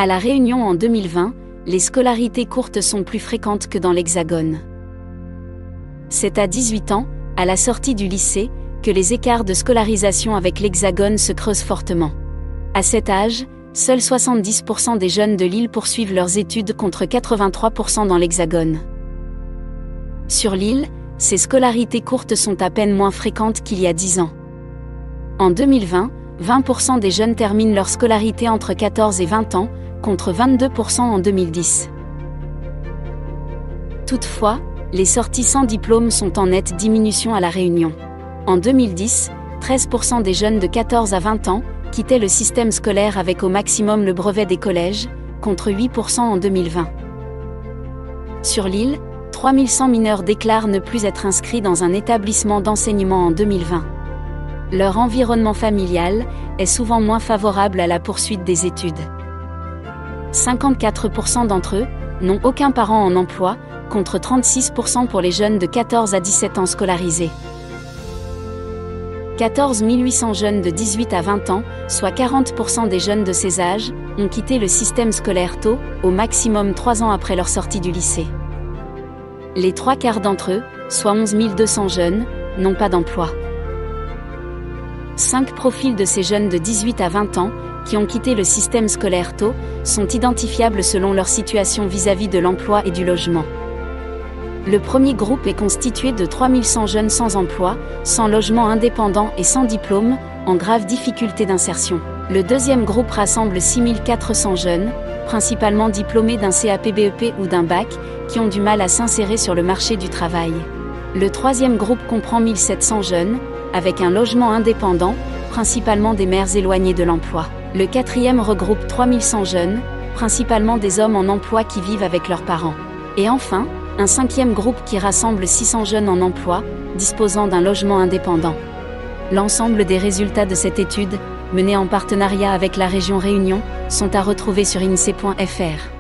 À La Réunion en 2020, les scolarités courtes sont plus fréquentes que dans l'Hexagone. C'est à 18 ans, à la sortie du lycée, que les écarts de scolarisation avec l'Hexagone se creusent fortement. À cet âge, seuls 70% des jeunes de l'île poursuivent leurs études contre 83% dans l'Hexagone. Sur l'île, ces scolarités courtes sont à peine moins fréquentes qu'il y a 10 ans. En 2020, 20% des jeunes terminent leur scolarité entre 14 et 20 ans, contre 22% en 2010. Toutefois, les sorties sans diplôme sont en nette diminution à La Réunion. En 2010, 13% des jeunes de 14 à 20 ans quittaient le système scolaire avec au maximum le brevet des collèges, contre 8% en 2020. Sur l'île, 3100 mineurs déclarent ne plus être inscrits dans un établissement d'enseignement en 2020. Leur environnement familial est souvent moins favorable à la poursuite des études. 54% d'entre eux n'ont aucun parent en emploi, contre 36% pour les jeunes de 14 à 17 ans scolarisés. 14 800 jeunes de 18 à 20 ans, soit 40% des jeunes de ces âges, ont quitté le système scolaire tôt, au maximum 3 ans après leur sortie du lycée. Les 3/4 d'entre eux, soit 11 200 jeunes, n'ont pas d'emploi. 5 profils de ces jeunes de 18 à 20 ans, qui ont quitté le système scolaire tôt, sont identifiables selon leur situation vis-à-vis de l'emploi et du logement. Le premier groupe est constitué de 3100 jeunes sans emploi, sans logement indépendant et sans diplôme, en grave difficulté d'insertion. Le deuxième groupe rassemble 6400 jeunes, principalement diplômés d'un CAP-BEP ou d'un bac, qui ont du mal à s'insérer sur le marché du travail. Le troisième groupe comprend 1700 jeunes, avec un logement indépendant, principalement des mères éloignées de l'emploi. Le quatrième regroupe 3100 jeunes, principalement des hommes en emploi qui vivent avec leurs parents. Et enfin, un cinquième groupe qui rassemble 600 jeunes en emploi, disposant d'un logement indépendant. L'ensemble des résultats de cette étude, menée en partenariat avec la région Réunion, sont à retrouver sur INSEE.fr.